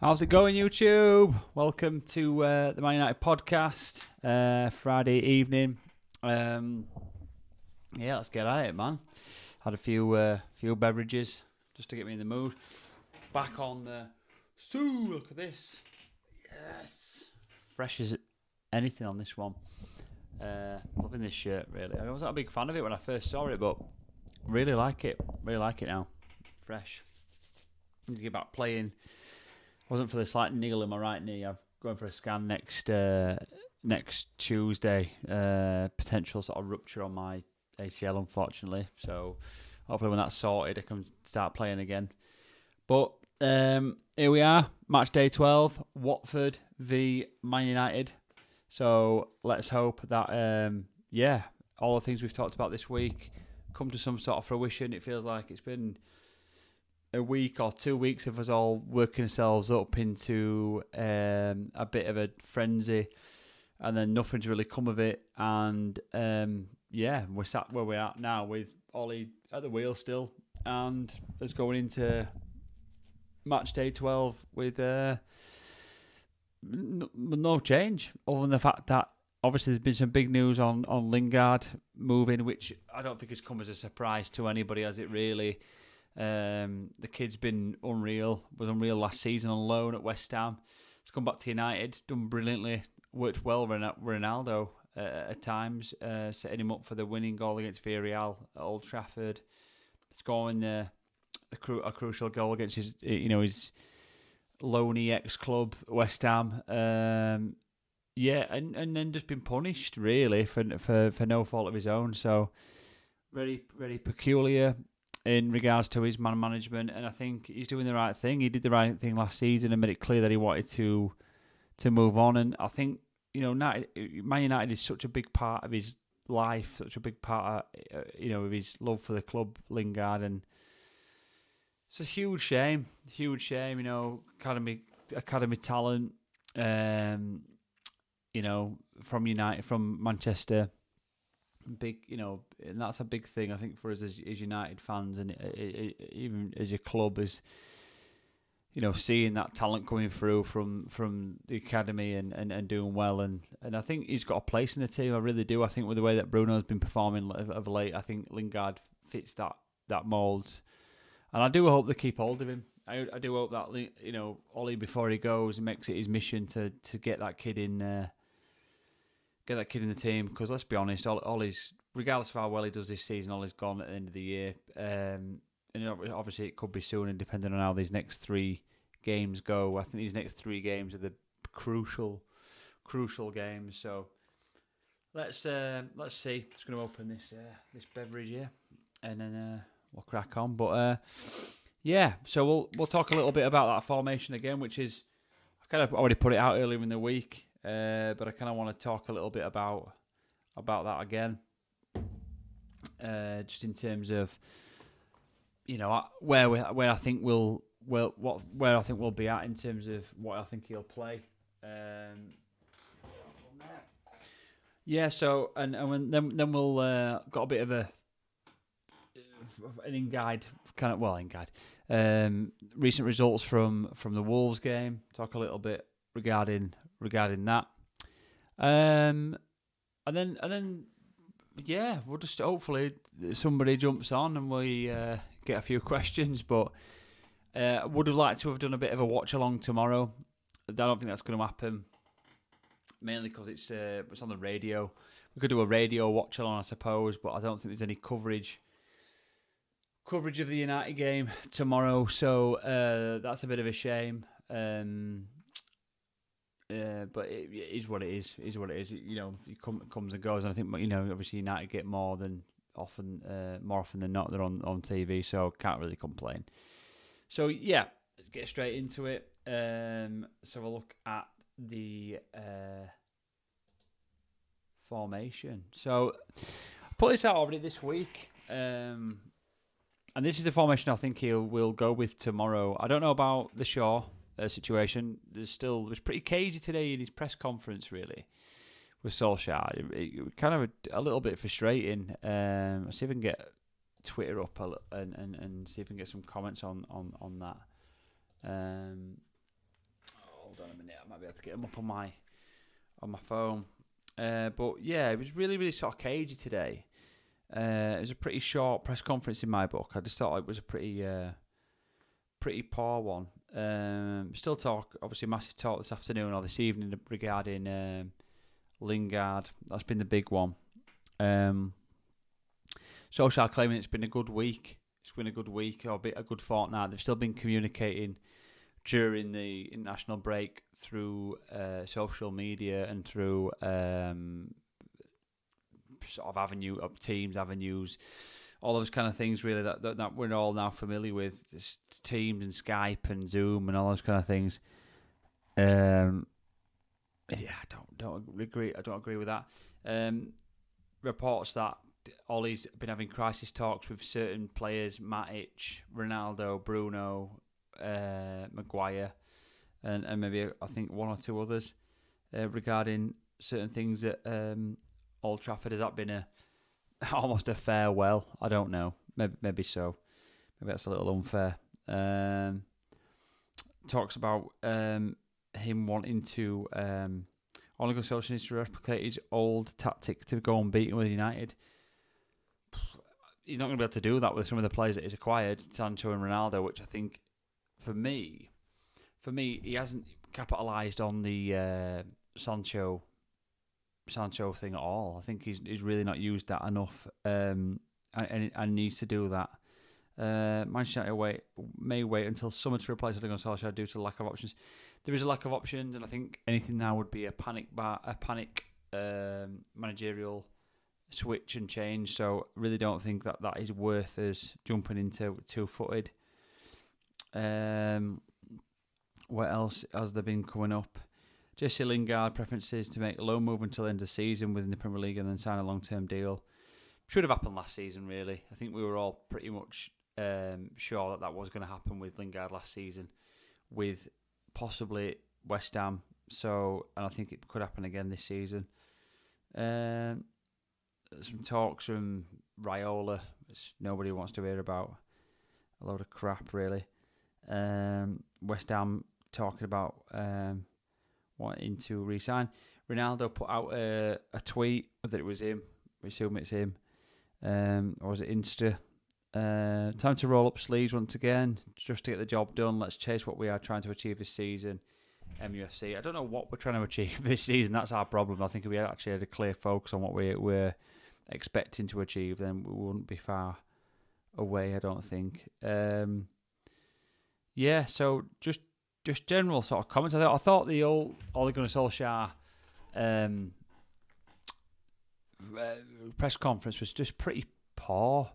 How's it going, YouTube? Welcome to the Man United podcast, Friday evening. Let's get at it, man. Had a few beverages just to get me in the mood. Back on the look at this. Yes. Fresh as anything on this one. Loving this shirt, really. I wasn't a big fan of it when I first saw it, but really like it. Really like it now. Fresh. Need to get back playing. Wasn't for the slight niggle in my right knee. I'm going for a scan next Tuesday. Potential sort of rupture on my ACL, unfortunately. So hopefully when that's sorted, I can start playing again. But here we are, match day 12, Watford v Man United. So let's hope that all the things we've talked about this week come to some sort of fruition. It feels like it's been a week or 2 weeks of us all working ourselves up into a bit of a frenzy, and then nothing's really come of it. And we're sat where we're at now with Ollie at the wheel still, and us going into match day 12 with no change, other than the fact that obviously there's been some big news on Lingard moving, which I don't think has come as a surprise to anybody, has it really? The kid's been unreal. Was unreal last season on loan at West Ham. He's come back to United, done brilliantly, worked well with Ronaldo at times, setting him up for the winning goal against Villarreal at Old Trafford. Scoring a crucial goal against his loanee ex-club West Ham. And then just been punished really for no fault of his own. So very, very peculiar in regards to his man management, and I think he's doing the right thing. He did the right thing last season and made it clear that he wanted to move on. And I think Man United is such a big part of his life, such a big part of his love for the club, Lingard, and it's a huge shame. Academy talent, from United, from Manchester. Big, and that's a big thing I think for us as United fans, and even as your club, is seeing that talent coming through from the academy and doing well, and I think he's got a place in the team. I really do. I think with the way that Bruno's been performing of late, I think Lingard fits that mould, and I do hope they keep hold of him. I do hope that Ollie, before he goes, makes it his mission to get that kid in. Get that kid in the team, because let's be honest, Ollie's, regardless of how well he does this season, Ollie's gone at the end of the year. And obviously it could be soon, and depending on how these next 3 games go. I think these next 3 games are the crucial games. So let's see. Just going to open this beverage here, and then we'll crack on. But so we'll talk a little bit about that formation again, which is, I kind of already put it out earlier in the week. But I kind of want to talk a little bit about that again, just in terms of where I think we'll be at in terms of what I think he'll play. So then we'll got a bit of an in-guide recent results from the Wolves game. Talk a little bit regarding that, and then we'll just hopefully somebody jumps on and we get a few questions. But would have liked to have done a bit of a watch along tomorrow. I don't think that's going to happen, mainly because it's on the radio. We could do a radio watch along, I suppose, but I don't think there's any coverage of the United game tomorrow. So that's a bit of a shame. But it is what it is. It comes and goes. And I think obviously United get more often than not, they're on TV, so can't really complain. So let's get straight into it. So we'll look at the formation. So I put this out already this week, and this is the formation I think will go with tomorrow. I don't know about the Shaw situation. It was pretty cagey today in his press conference, really, with Solskjaer. It kind of a little bit frustrating. I'll see if I can get Twitter up and see if I can get some comments on that. Hold on a minute, I might be able to get them up on my phone. But yeah, it was really, really sort of cagey today. It was a pretty short press conference in my book. I just thought it was a pretty poor one. Still talk, obviously massive talk this afternoon or this evening regarding Lingard. That's been the big one. Solskjaer claiming it's been a good week. It's been a good week or a good fortnight. They've still been communicating during the international break through social media and through sort of Teams avenues, all those kind of things really that we're all now familiar with, Teams and Skype and Zoom and all those kind of things. I don't agree with that. Reports that Ollie's been having crisis talks with certain players, Matic, Ronaldo, Bruno, Maguire, and maybe I think one or two others regarding certain things at Old Trafford. Has that been almost a farewell? I don't know. Maybe so. Maybe that's a little unfair. Talks about him wanting to Ole Gunnar Solskjaer needs to replicate his old tactic to go unbeaten with United. He's not going to be able to do that with some of the players that he's acquired, Sancho and Ronaldo, which I think, for me, he hasn't capitalised on the Sancho thing at all. I think he's really not used that enough, and needs to do that. Manchester United may wait until summer to replace Ole Gunnar Solskjaer due to the lack of options. There is a lack of options, and I think anything now would be a panic managerial switch and change. So really don't think that is worth us jumping into two-footed. What else has there been coming up? Jesse Lingard preferences to make a loan move until the end of the season within the Premier League and then sign a long-term deal. Should have happened last season, really. I think we were all pretty much sure that was going to happen with Lingard last season, with possibly West Ham. So, and I think it could happen again this season. Some talks from Raiola, which nobody wants to hear about. A load of crap, really. West Ham talking about wanting to re-sign. Ronaldo put out a tweet that it was him. We assume it's him. Or was it Insta? Time to roll up sleeves once again, just to get the job done. Let's chase what we are trying to achieve this season. MUFC. I don't know what we're trying to achieve this season. That's our problem. I think if we actually had a clear focus on what we're expecting to achieve, then we wouldn't be far away, I don't think. Yeah, so just general sort of comments. I thought the old Ole Gunnar Solskjaer press conference was just pretty poor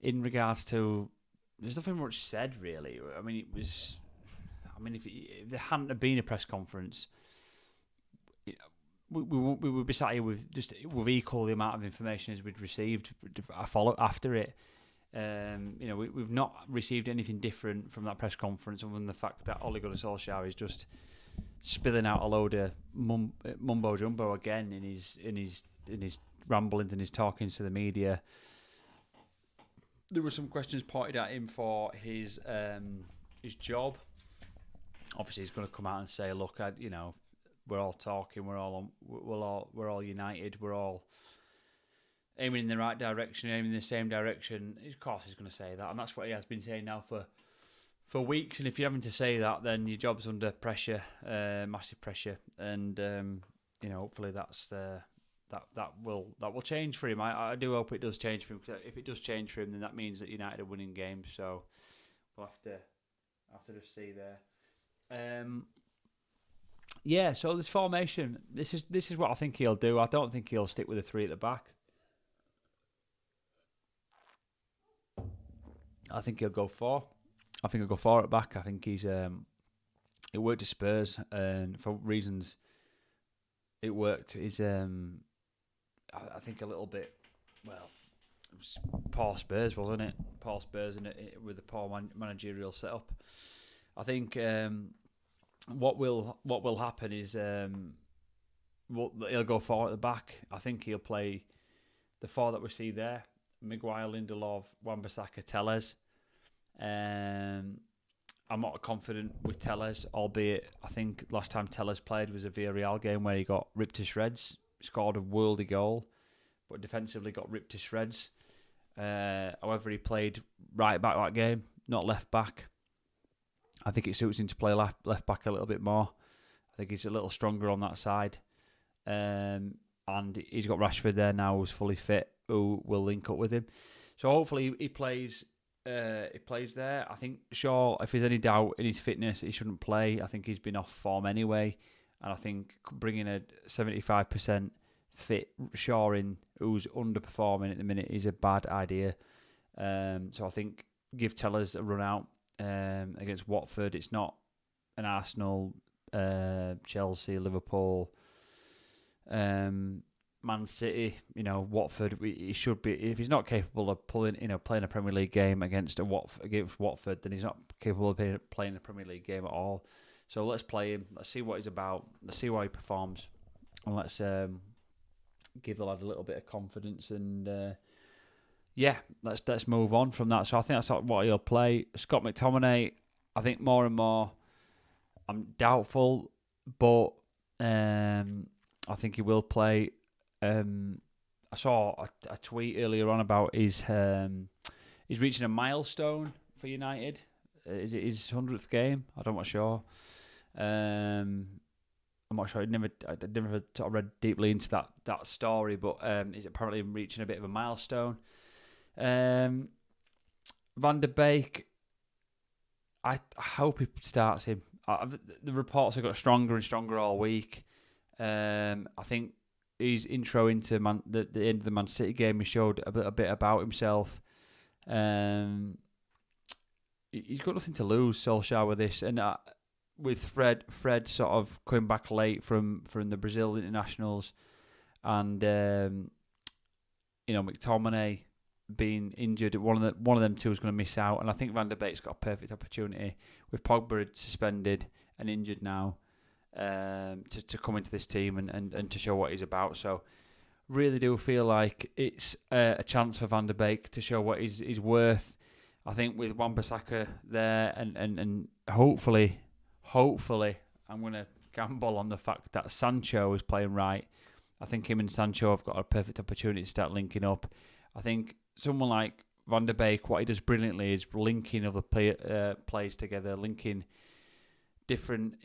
in regards to. There's nothing much said really. I mean, if there hadn't have been a press conference, we would be sat here with equal the amount of information as we'd received. I follow after it. We've not received anything different from that press conference other than the fact that Ole Gunnar Solskjaer is just spilling out a load of mumbo jumbo again in his ramblings and his talkings to the media. There were some questions pointed at him for his job. Obviously, he's going to come out and say, "Look, we're all talking, we're all united, we're all aiming in the right direction, aiming in the same direction." Of course, he's going to say that, and that's what he has been saying now for weeks. And if you're having to say that, then your job's under pressure, massive pressure, and hopefully that will change for him. I do hope it does change for him, because if it does change for him, then that means that United are winning games. So we'll have to just see there. Yeah, so this formation, this is what I think he'll do. I don't think he'll stick with the three at the back. I think he'll go four. I think he'll go four at back. I think he's it worked at Spurs, and for reasons it worked. Is I think a little bit, well, it was poor Spurs, wasn't it? Poor Spurs with a poor managerial setup. I think what will happen is he'll go 4 at the back. I think he'll play the 4 that we see there: Maguire, Lindelof, Wan-Bissaka, Telles. I'm not confident with Telles, albeit I think last time Telles played was a Villarreal game where he got ripped to shreds, scored a worldy goal, but defensively got ripped to shreds. However, he played right back that game, not left back. I think it suits him to play left back a little bit more. I think he's a little stronger on that side. And he's got Rashford there now, who's fully fit, who will link up with him. So hopefully he plays there. I think Shaw, if there's any doubt in his fitness, he shouldn't play. I think he's been off form anyway. And I think bringing a 75% fit Shaw in, who's underperforming at the minute, is a bad idea. So I think give Tellers a run out against Watford. It's not an Arsenal, Chelsea, Liverpool, Man City, Watford. He should be. If he's not capable of playing a Premier League game against Watford, then he's not capable of playing a Premier League game at all. So let's play him. Let's see what he's about. Let's see how he performs, and let's give the lad a little bit of confidence. And let's move on from that. So I think that's what he'll play. Scott McTominay, I think more and more, I'm doubtful, but I think he will play. I saw a tweet earlier on about he's reaching a milestone for United. Is it his 100th game? I'm not sure. I'm not sure. I never sort of read deeply into that story, but he's apparently reaching a bit of a milestone. Van der Beek, I hope he starts him. The reports have got stronger and stronger all week. I think his intro into the end of the Man City game, he showed a bit about himself. He's got nothing to lose, Solskjaer, with this. And with Fred sort of coming back late from the Brazil internationals, and McTominay being injured, one of them two is going to miss out. And I think Van der Beek's got a perfect opportunity with Pogba suspended and injured now, to come into this team and to show what he's about. So really do feel like it's a chance for Van der Beek to show what he's worth. I think with Wan-Bissaka there and hopefully I'm going to gamble on the fact that Sancho is playing right. I think him and Sancho have got a perfect opportunity to start linking up. I think someone like Van der Beek, what he does brilliantly is linking other players together, linking different,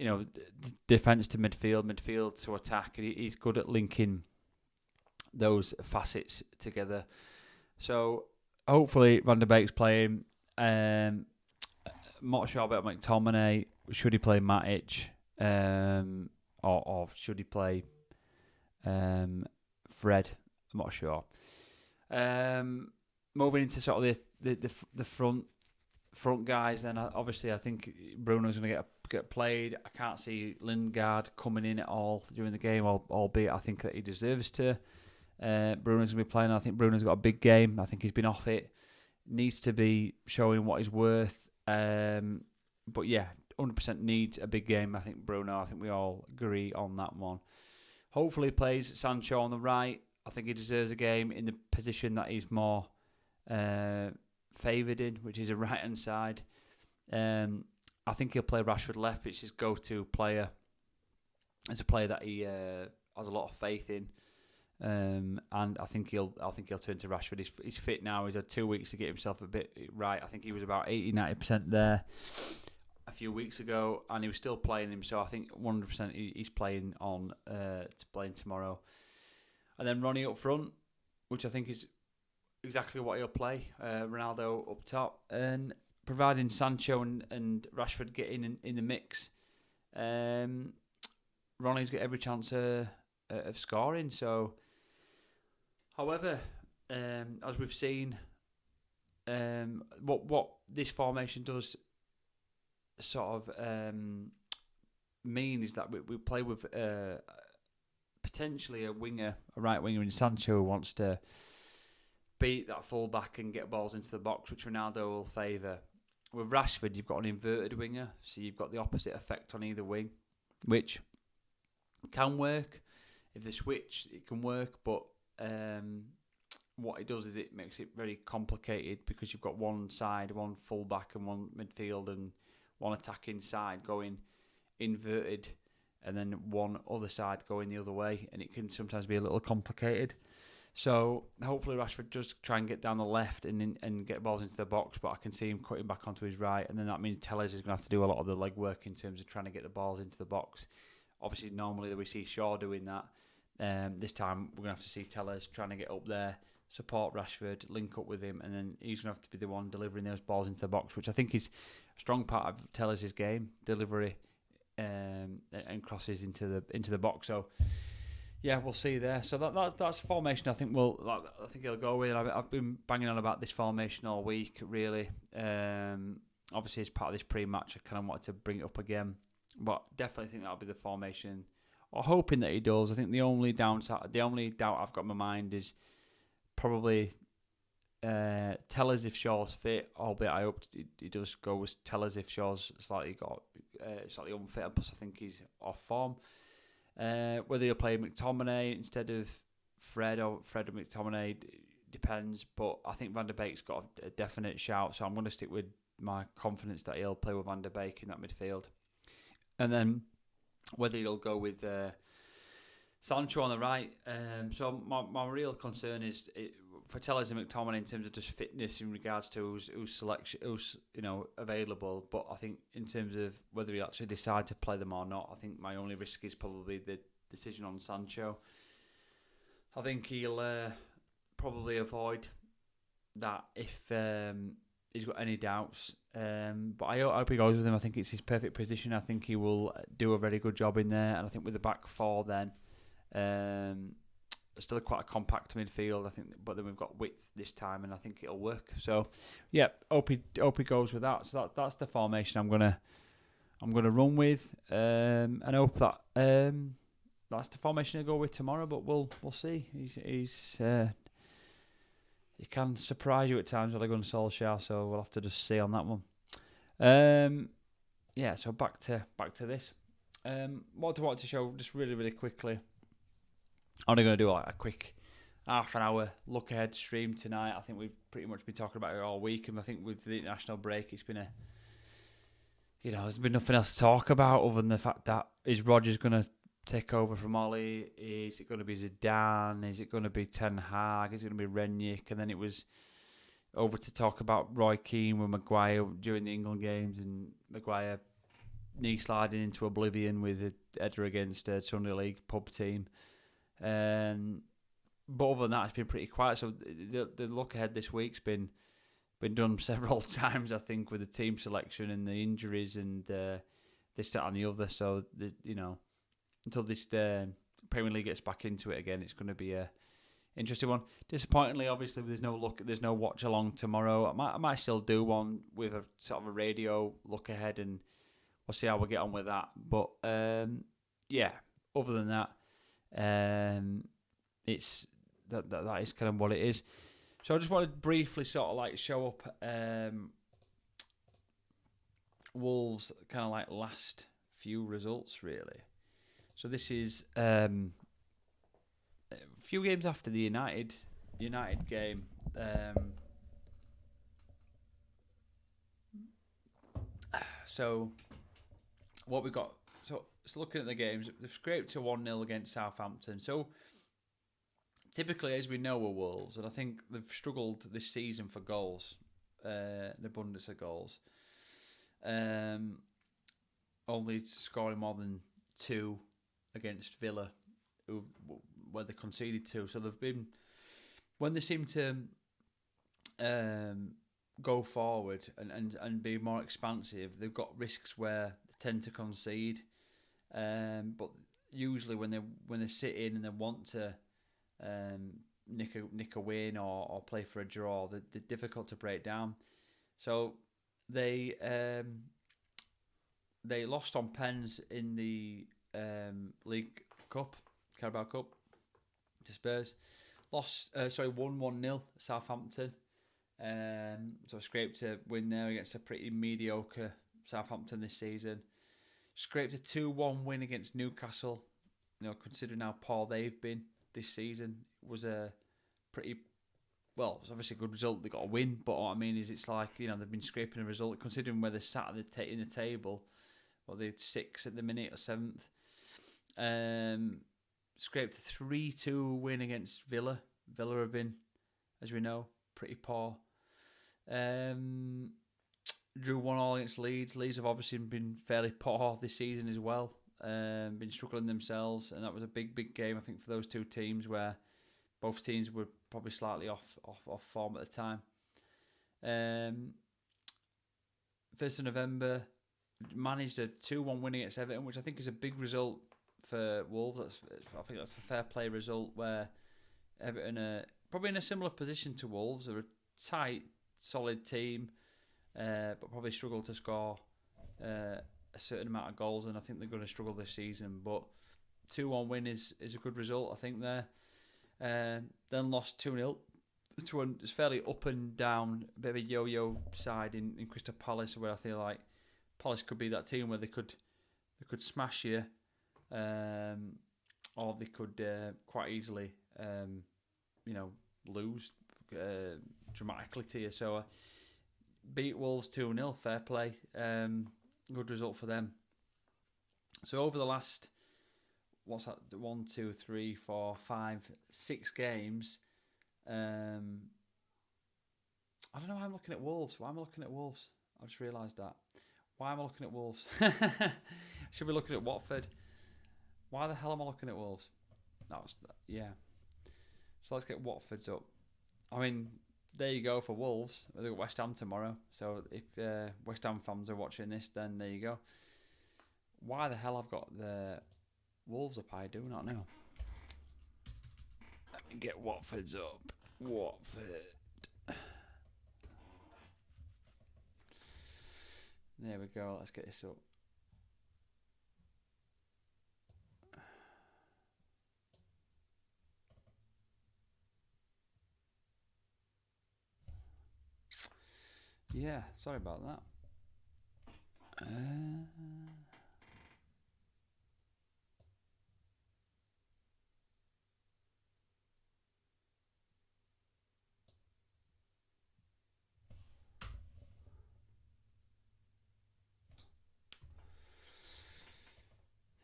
defence to midfield to attack. He's good at linking those facets together. So hopefully Van der Beek's playing. I'm not sure about McTominay. Should he play Matic, or should he play Fred? I'm not sure. Moving into sort of the front guys, then obviously I think Bruno's going to get played. I can't see Lingard coming in at all during the game, albeit I think that he deserves to. Bruno's going to be playing. I think Bruno's got a big game. I think he's been off it. Needs to be showing what he's worth. But yeah, 100% needs a big game. I think Bruno, I think we all agree on that one. Hopefully he plays Sancho on the right. I think he deserves a game in the position that he's more favoured in, which is a right-hand side. I think he'll play Rashford left. It's his go-to player. It's a player that he has a lot of faith in. And I think he'll turn to Rashford. He's fit now. He's had 2 weeks to get himself a bit right. I think he was about 80-90% there a few weeks ago, and he was still playing him. So I think 100% he's playing tomorrow. And then Ronnie up front, which I think is exactly what he'll play. Ronaldo up top, and providing Sancho and Rashford get in the mix, Ronnie's got every chance of scoring. So, however, as we've seen, what this formation does sort of mean is that we play with potentially a right winger in Sancho, who wants to beat that full back and get balls into the box, which Ronaldo will favour. With Rashford, you've got an inverted winger, so you've got the opposite effect on either wing, which can work if they switch, it can work. But what it does is it makes it very complicated because you've got one side, one full back, and one midfield, and one attacking side going inverted, and then one other side going the other way, and it can sometimes be a little complicated. So hopefully Rashford does try and get down the left and get balls into the box, but I can see him cutting back onto his right, and then that means Tellers is going to have to do a lot of the legwork in terms of trying to get the balls into the box. Obviously, normally we see Shaw doing that. This time we're going to have to see Tellers trying to get up there, support Rashford, link up with him, and then he's going to have to be the one delivering those balls into the box, which I think is a strong part of Tellers' game, delivery and crosses into the box. So yeah, we'll see there. So that's a formation I think he'll go with. I've been banging on about this formation all week, really. Obviously, as part of this pre-match, I kind of wanted to bring it up again, but definitely think that'll be the formation. Or hoping that he does. I think the only doubt I've got in my mind is probably Tellers if Shaw's fit. Albeit I hope he does go with Tellers if Shaw's slightly unfit. Plus, I think he's off form. Whether he'll play McTominay instead of Fred or McTominay depends, but I think Van der Beek's got a definite shout, so I'm going to stick with my confidence that he'll play with Van der Beek in that midfield. And then whether he'll go with Sancho on the right. So my real concern is for Tellers and McTominay in terms of just fitness in regards to who's available. But I think in terms of whether he actually decide to play them or not, I think my only risk is probably the decision on Sancho. I think he'll probably avoid that if he's got any doubts. But I hope he goes with him. I think it's his perfect position. I think he will do a very good job in there. And I think with the back four then, still quite a compact midfield, I think, but then we've got width this time, and I think it'll work. So, yeah, hope he goes with that. So that's the formation I'm gonna run with, and hope that that's the formation he'll go with tomorrow. But we'll see. He can surprise you at times, Ole Gunnar Solskjaer. So we'll have to just see on that one. Yeah. So back to this. What do I want to show just really quickly? I'm only going to do a quick half an hour look ahead stream tonight. I think we've pretty much been talking about it all week, and I think with the international break, it's been there's been nothing else to talk about other than the fact that is Rodgers going to take over from Ollie? Is it going to be Zidane? Is it going to be Ten Hag? Is it going to be Renick? And then it was over to talk about Roy Keane with Maguire during the England games, and Maguire knee sliding into oblivion with a header against a Sunday League pub team. But other than that, it's been pretty quiet. So the look ahead this week's been done several times, I think, with the team selection and the injuries and this, that, and the other. So until this Premier League gets back into it again, it's going to be a interesting one. Disappointingly, obviously, there's no watch along tomorrow. I might still do one with a sort of a radio look ahead, and we'll see how we get on with that. But yeah, other than that, it's that is kind of what it is. So I just wanted to briefly sort of like show up Wolves' kind of like last few results, really. So this is a few games after the United game. So what we got? So looking at the games, they've scraped to 1-0 against Southampton. So typically, as we know, we're Wolves, and I think they've struggled this season for goals, an abundance of goals. Only scoring more than 2 against Villa, where they conceded 2. So they've been, when they seem to go forward and be more expansive, they've got risks where they tend to concede. But usually when they sit in and they want to nick a win or play for a draw, they're difficult to break down. So they lost on pens in the League Cup, Carabao Cup, to Spurs. Won 1-0 Southampton. So scraped a win there against a pretty mediocre Southampton this season. Scraped a 2-1 win against Newcastle considering how poor they've been this season, was a pretty well. It's obviously a good result. They got a win, but what I mean is, it's like they've been scraping a result considering where they sat in the table. Well, they're 6th at the minute or 7th. Scraped a 3-2 win against Villa. Villa have been, as we know, pretty poor. Drew 1-1 against Leeds. Leeds have obviously been fairly poor this season as well. Been struggling themselves, and that was a big game, I think, for those two teams, where both teams were probably slightly off form at the time. 1st of November, managed a 2-1 win against Everton, which I think is a big result for Wolves. I think that's a fair play result, where Everton are probably in a similar position to Wolves. They're a tight, solid team, but probably struggle to score a certain amount of goals, and I think they're going to struggle this season. But 2-1 win is a good result, I think, there. Then lost 2-0 to a fairly up and down, a bit of a yo-yo side in Crystal Palace, where I feel like Palace could be that team where they could smash you, or they could quite easily lose dramatically to you. So beat Wolves 2-0, fair play. Good result for them. So over the last, 1, 2, 3, 4, 5, 6 games, I don't know why I'm looking at Wolves. Why am I looking at Wolves? I just realised that. Why am I looking at Wolves? Should be looking at Watford. Why the hell am I looking at Wolves? Yeah. So let's get Watford's up. I mean, there you go for Wolves. They've got West Ham tomorrow. So if West Ham fans are watching this, then there you go. Why the hell I've got the Wolves up, I do not know. Let me get Watford's up. Watford. There we go. Let's get this up. Yeah, sorry about that.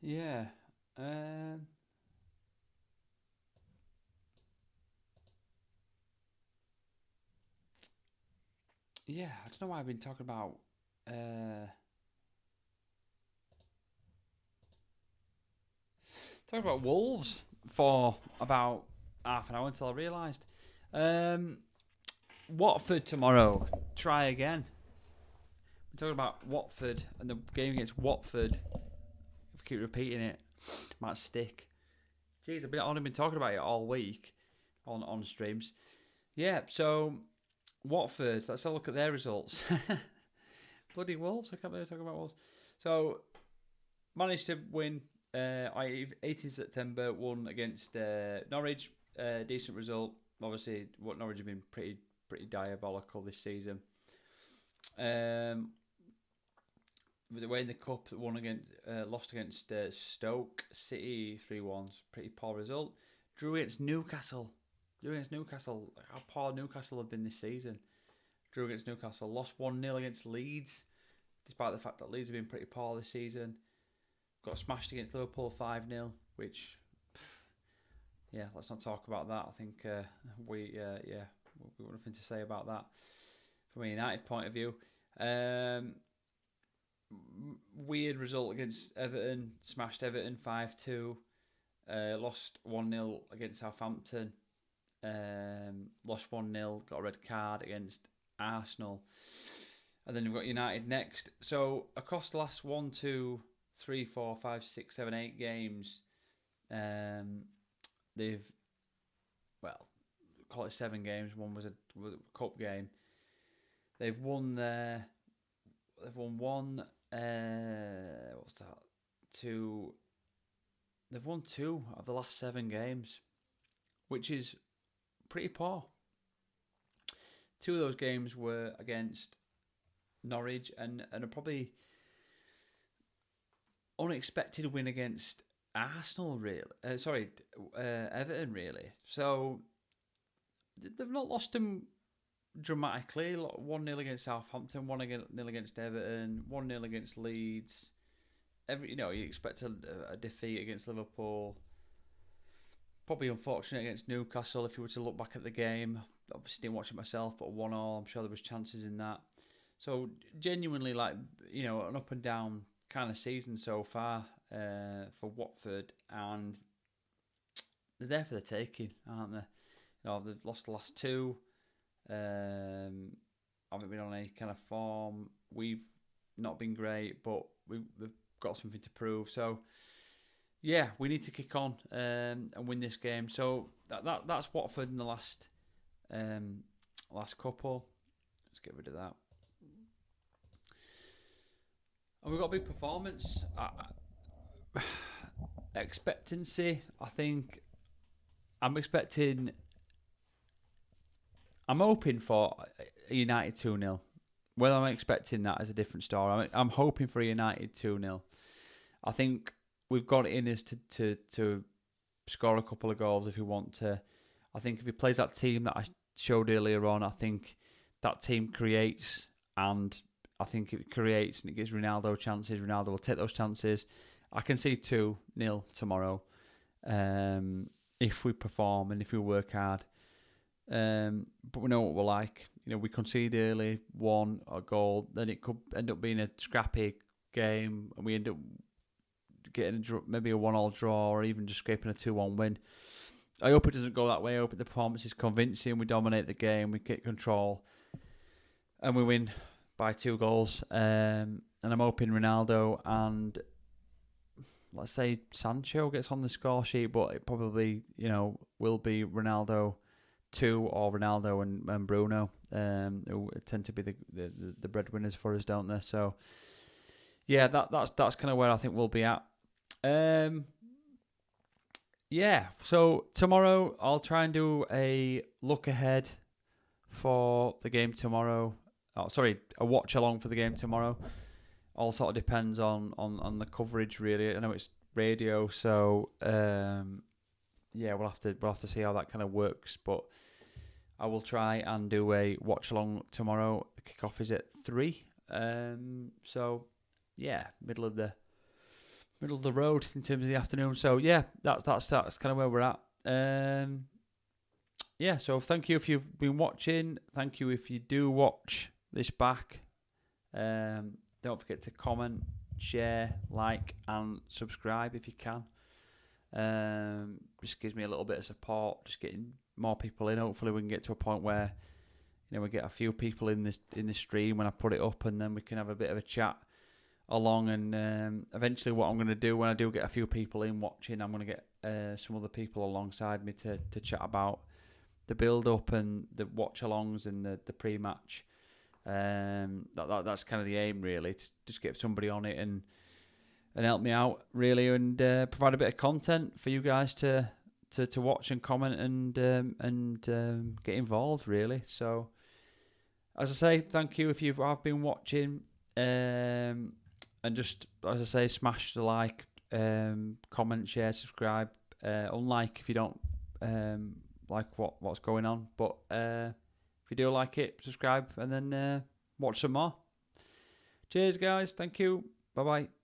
Yeah. Yeah, I don't know why I've been talking about Wolves for about half an hour until I realised. Watford tomorrow. Try again. We're talking about Watford and the game against Watford. If I keep repeating it, might stick. Jeez, I've only been talking about it all week on streams. Yeah, so Watford, let's have a look at their results. Bloody Wolves, I can't believe I'm talking about Wolves. So, managed to win 18th September, won against Norwich. Decent result. Obviously, what Norwich have been pretty diabolical this season. With the way in the cup, won against, lost against Stoke City 3-1. Pretty poor result. Drew against Newcastle. How poor Newcastle have been this season. Drew against Newcastle. Lost 1-0 against Leeds, despite the fact that Leeds have been pretty poor this season. Got smashed against Liverpool 5-0, which, yeah, let's not talk about that. I think we've got nothing to say about that from a United point of view. Weird result against Everton. Smashed Everton 5-2. Lost 1-0 against Southampton. Lost 1-0. Got a red card against Arsenal. And then we've got United next. So across the last 1, 2, 3, 4, 5, 6, 7, 8 games, they've, well, call it 7 games. One was a cup game. They've won their. They've won one. What's that? 2. They've won 2 of the last 7 games, which is pretty poor. 2 of those games were against Norwich and a probably unexpected win against Arsenal, really. Everton, really. So they've not lost them dramatically. 1-0 against Southampton, 1-0 against Everton, 1-0 against Leeds. You expect a defeat against Liverpool. Probably unfortunate against Newcastle if you were to look back at the game. Obviously didn't watch it myself, but 1-1. I'm sure there was chances in that. So genuinely, an up and down kind of season so far for Watford, and they're there for the taking, aren't they? They've lost the last two. Haven't been on any kind of form. We've not been great, but we've got something to prove. So yeah, we need to kick on and win this game. So that's Watford in the last couple. Let's get rid of that. And we've got a big performance. Expectancy, I think. I'm hoping for a United 2-0. Whether I'm expecting that is a different story. I'm hoping for a United 2-0. I think we've got it in us to score a couple of goals if we want to. I think if he plays that team that I showed earlier on, I think that team creates, and I think it creates and it gives Ronaldo chances. Ronaldo will take those chances. I can see 2-0 tomorrow if we perform and if we work hard. But we know what we're like. We concede early, a goal, then it could end up being a scrappy game, and we end up getting maybe a 1-1 draw, or even just scraping a 2-1 win. I hope it doesn't go that way. I hope the performance is convincing. We dominate the game, we get control, and we win by 2 goals. And I'm hoping Ronaldo and, let's say, Sancho gets on the score sheet, but it probably will be Ronaldo 2 or Ronaldo and Bruno, who tend to be the breadwinners for us, don't they? So yeah, that's kind of where I think we'll be at. Yeah, so tomorrow I'll try and do a look ahead for the game tomorrow. A watch along for the game tomorrow. All sort of depends on the coverage, really. I know it's radio, so yeah, we'll have to see how that kind of works, but I will try and do a watch along tomorrow. The kickoff is at 3. So yeah, middle of the road in terms of the afternoon. So yeah, that's kind of where we're at. Yeah, so thank you if you've been watching. Thank you if you do watch this back. Don't forget to comment, share, like, and subscribe if you can. Just gives me a little bit of support, just getting more people in. Hopefully we can get to a point where we get a few people in the stream when I put it up, and then we can have a bit of a chat along. And eventually what I'm going to do when I do get a few people in watching, I'm going to get some other people alongside me to chat about the build up and the watch alongs and the pre-match. That's kind of the aim, really, to just get somebody on it and help me out, really, and provide a bit of content for you guys to watch and comment and get involved, really. So, as I say, thank you if you have been watching, and just, as I say, smash the like, comment, share, subscribe, unlike if you don't like what's going on, but if you do like it, subscribe and then watch some more. Cheers, guys. Thank you. Bye bye.